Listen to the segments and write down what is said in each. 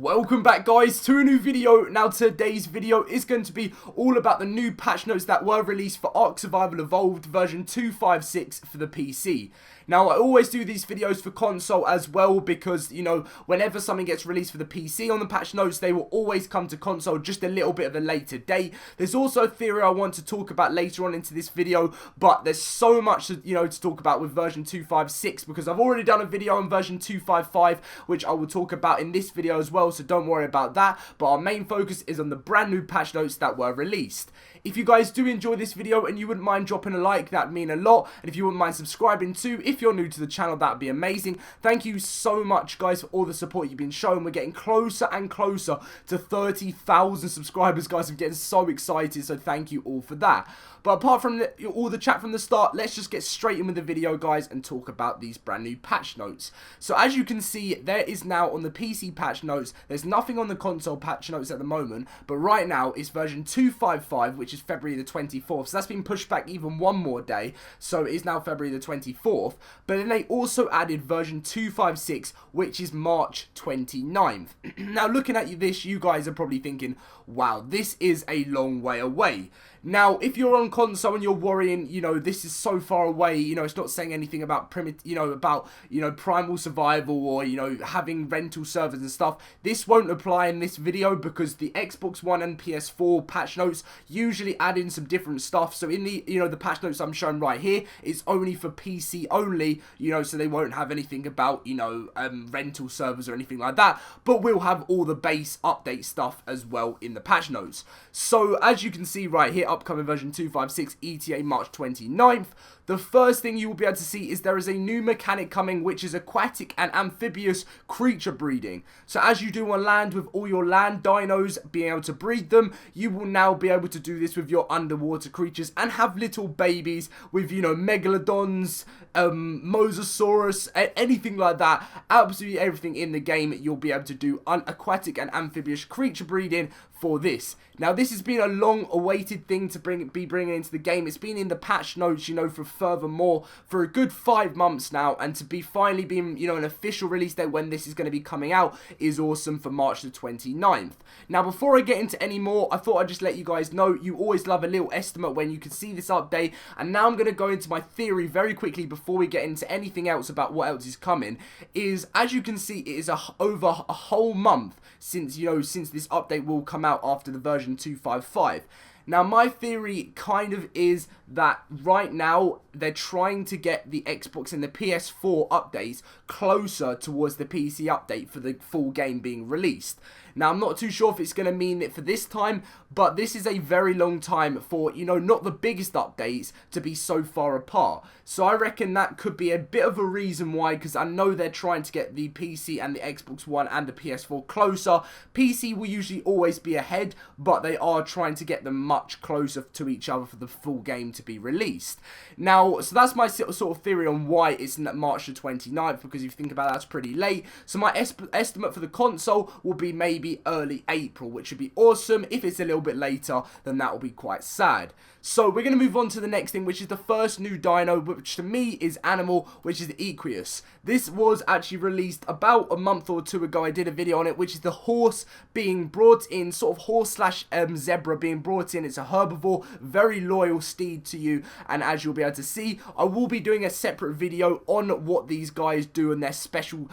Welcome back guys to a new video. Now today's video is going to be all about the new patch notes that were released for Ark Survival Evolved version 2.5.6 for the PC. Now I always do these videos for console as well because, you know, whenever something gets released for the PC on the patch notes, they will always come to console just a little bit of a later date. There's also a theory I want to talk about later on into this video, but there's so much to talk about with version 2.5.6 because I've already done a video on version 2.5.5 which I will talk about in this video as well, so don't worry about that. But our main focus is on the brand new patch notes that were released. If you guys do enjoy this video and you wouldn't mind dropping a like, that'd mean a lot. And if you wouldn't mind subscribing too, if you're new to the channel, that'd be amazing. Thank you so much guys for all the support you've been showing. We're getting closer and closer to 30,000 subscribers guys. I'm getting so excited, so thank you all for that. But apart from all the chat from the start, let's just get straight in with the video guys and talk about these brand new patch notes. So as you can see, there is now on the PC patch notes, there's nothing on the console patch notes at the moment, but right now it's version 2.5.5, which is February the 24th, so that's been pushed back even one more day, so it is now February the 24th, but then they also added version 2.5.6, which is March 29th. Now looking at this, you guys are probably thinking, wow, this is a long way away. Now, if you're on console and you're worrying, this is so far away, it's not saying anything about primal survival or, having rental servers and stuff, this won't apply in this video because the Xbox One and PS4 patch notes usually add in some different stuff. So in the, the patch notes I'm showing right here, it's only for PC only, so they won't have anything about, rental servers or anything like that, but we'll have all the base update stuff as well in the patch notes. So as you can see right here, upcoming version 2.5.6 ETA March 29th. The first thing you will be able to see is there is a new mechanic coming, which is aquatic and amphibious creature breeding. So as you do on land with all your land dinos being able to breed them, you will now be able to do this with your underwater creatures and have little babies with, megalodons, mosasaurus, anything like that. Absolutely everything in the game you'll be able to do aquatic and amphibious creature breeding for this. Now this has been a long awaited thing to be bringing into the game. It's been in the patch notes, for furthermore for a good 5 months now, and to be finally being, an official release date when this is going to be coming out is awesome for March the 29th. Now before I get into any more, I thought I'd just let you guys know, you always love a little estimate when you can see this update, and now I'm going to go into my theory very quickly before we get into anything else about what else is coming. Is, as you can see, it is over a whole month since, since this update will come out after the version 2.5.5. Now, my theory kind of is that right now they're trying to get the Xbox and the PS4 updates closer towards the PC update for the full game being released. Now, I'm not too sure if it's going to mean it for this time, but this is a very long time for, not the biggest updates to be so far apart. So I reckon that could be a bit of a reason why, because I know they're trying to get the PC and the Xbox One and the PS4 closer. PC will usually always be ahead, but they are trying to get them much closer to each other for the full game to be released. Now, so that's my sort of theory on why it's March the 29th, because if you think about that, that's pretty late. So my estimate for the console will be maybe early April, which would be awesome. If it's a little bit later, then that will be quite sad. So we're going to move on to the next thing, which is the first new dino, which to me is animal, which is the Equus. This was actually released about a month or two ago. I did a video on it, which is the horse being brought in, sort of horse slash zebra being brought in. It's a herbivore, very loyal steed to you, and as you'll be able to see, I will be doing a separate video on what these guys do and their special,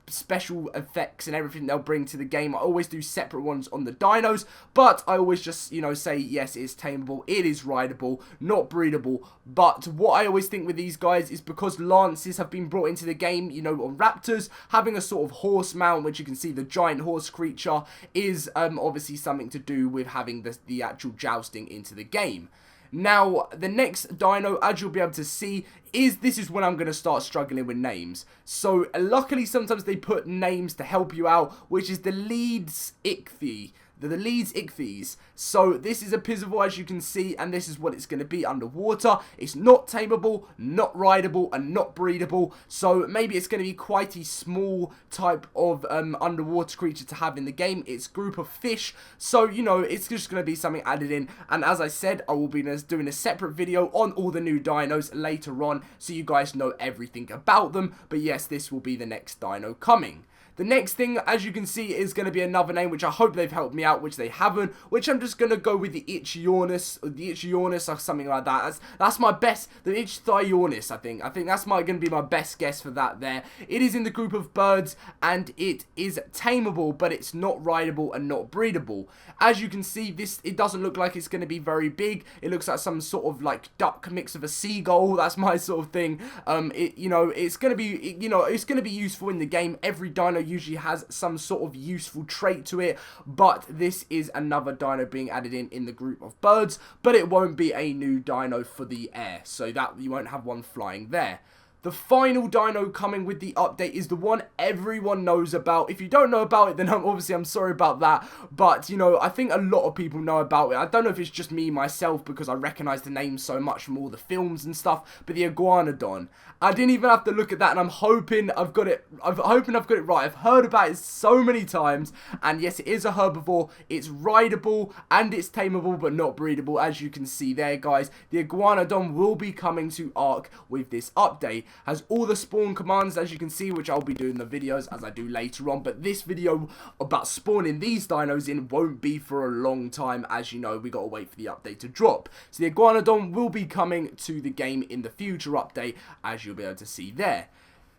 special effects and everything they'll bring to the game. I always do separate ones on the dinos, but I always just, say, yes, it's tameable, it is rideable, not breedable. But what I always think with these guys is because lances have been brought into the game, on raptors, having a sort of horse mount, which you can see the giant horse creature, is obviously something to do with having the actual jousting into the game. Now, the next dino, as you'll be able to see, this is when I'm going to start struggling with names. So, luckily, sometimes they put names to help you out, which is the Leeds Ichthy. The Leeds Ichthyes. So this is a piscivore, as you can see, and this is what it's going to be underwater. It's not tameable, not rideable, and not breedable. So maybe it's going to be quite a small type of underwater creature to have in the game. It's a group of fish, so it's just going to be something added in. And as I said, I will be doing a separate video on all the new dinos later on, so you guys know everything about them. But yes, this will be the next dino coming. The next thing, as you can see, is going to be another name, which I hope they've helped me out, which they haven't, which I'm just going to go with the Ichthyornis, or something like that. That's my best, the Ichthyornis, I think. I think that's going to be my best guess for that there. It is in the group of birds, and it is tameable, but it's not rideable and not breedable. As you can see, it doesn't look like it's going to be very big. It looks like some sort of like duck mix of a seagull. That's my sort of thing. It's going to be, it's going to be useful in the game. Every dino usually has some sort of useful trait to it, but this is another dino being added in the group of birds, but it won't be a new dino for the air, so that you won't have one flying there. The final dino coming with the update is the one everyone knows about. If you don't know about it, then obviously I'm sorry about that. But, I think a lot of people know about it. I don't know if it's just me, myself, because I recognize the name so much from all the films and stuff. But the Iguanodon. I didn't even have to look at that, and I'm hoping I've got it right. I've heard about it so many times. And yes, it is a herbivore. It's rideable, and it's tameable, but not breedable, as you can see there, guys. The Iguanodon will be coming to Ark with this update. Has all the spawn commands, as you can see, which I'll be doing the videos as I do later on, but this video about spawning these dinos in won't be for a long time. As you know, we gotta wait for the update to drop. So the Iguanodon will be coming to the game in the future update, as you'll be able to see there.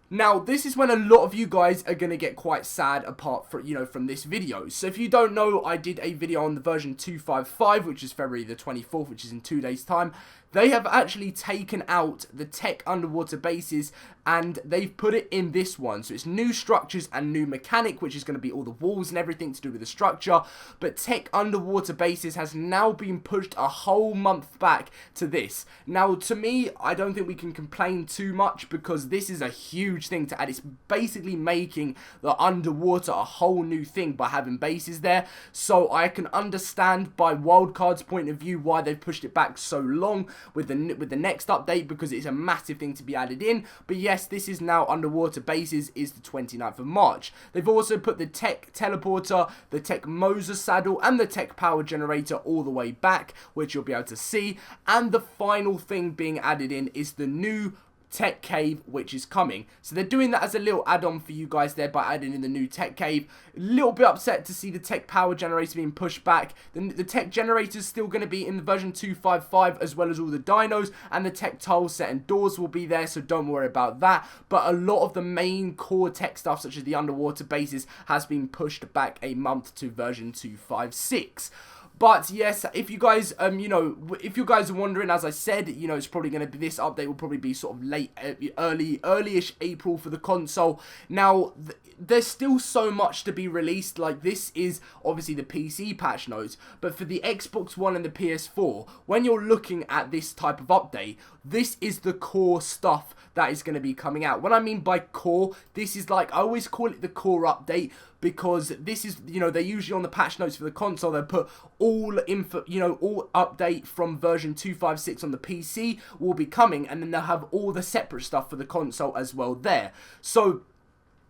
Now, this is when a lot of you guys are going to get quite sad from this video. So if you don't know, I did a video on the version 255, which is February the 24th, which is in 2 days' time. They have actually taken out the tech underwater bases, and they've put it in this one. So it's new structures and new mechanic, which is going to be all the walls and everything to do with the structure. But tech underwater bases has now been pushed a whole month back to this. Now, to me, I don't think we can complain too much, because this is a huge thing to add. It's basically making the underwater a whole new thing by having bases there. So I can understand, by Wildcard's point of view, why they've pushed it back so long with the next update, because it's a massive thing to be added in. But yes, this is now underwater bases, is the 29th of March. They've also put the tech teleporter, the tech Moser saddle, and the tech power generator all the way back, which you'll be able to see. And the final thing being added in is the new tech cave, which is coming. So they're doing that as a little add-on for you guys there by adding in the new tech cave. A little bit upset to see the tech power generator being pushed back. The tech generator is still going to be in the version 255, as well as all the dinos, and the tech tile set and doors will be there, so don't worry about that. But a lot of the main core tech stuff, such as the underwater bases, has been pushed back a month to version 256. But yes, if you guys, if you guys are wondering, as I said, it's probably going to be, this update will probably be sort of late, early-ish April for the console. Now, there's still so much to be released. Like, this is obviously the PC patch notes, but for the Xbox One and the PS4, when you're looking at this type of update, this is the core stuff that is going to be coming out. What I mean by core, this is like, I always call it the core update, because this is, they're usually on the patch notes for the console, they put all info, all update from version 256 on the PC will be coming, and then they'll have all the separate stuff for the console as well there. So,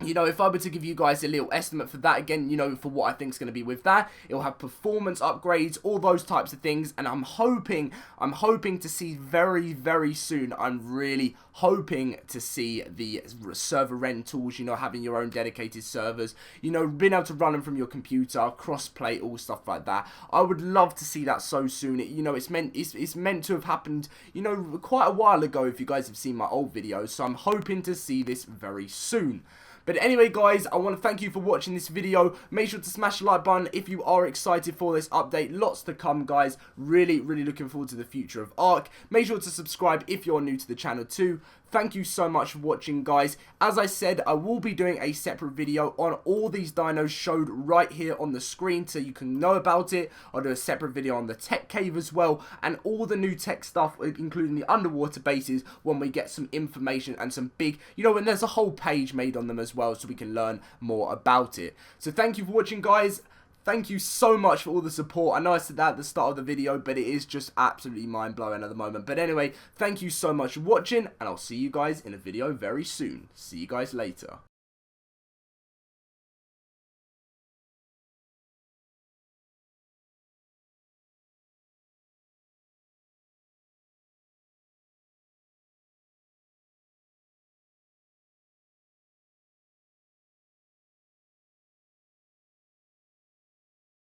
if I were to give you guys a little estimate for that, again, for what I think is going to be with that, it'll have performance upgrades, all those types of things, and I'm hoping to see very, very soon, I'm really hoping to see the server rentals, having your own dedicated servers, being able to run them from your computer, cross-play, all stuff like that. I would love to see that so soon. It's meant to have happened, quite a while ago, if you guys have seen my old videos, so I'm hoping to see this very soon. But anyway, guys, I want to thank you for watching this video. Make sure to smash the like button if you are excited for this update. Lots to come, guys. Really, really looking forward to the future of Ark. Make sure to subscribe if you're new to the channel too. Thank you so much for watching, guys. As I said, I will be doing a separate video on all these dinos showed right here on the screen, so you can know about it. I'll do a separate video on the tech cave as well, and all the new tech stuff, including the underwater bases, when we get some information and some big, and there's a whole page made on them as well, so we can learn more about it. So thank you for watching, guys. Thank you so much for all the support. I know I said that at the start of the video, but it is just absolutely mind-blowing at the moment. But anyway, thank you so much for watching, and I'll see you guys in a video very soon. See you guys later.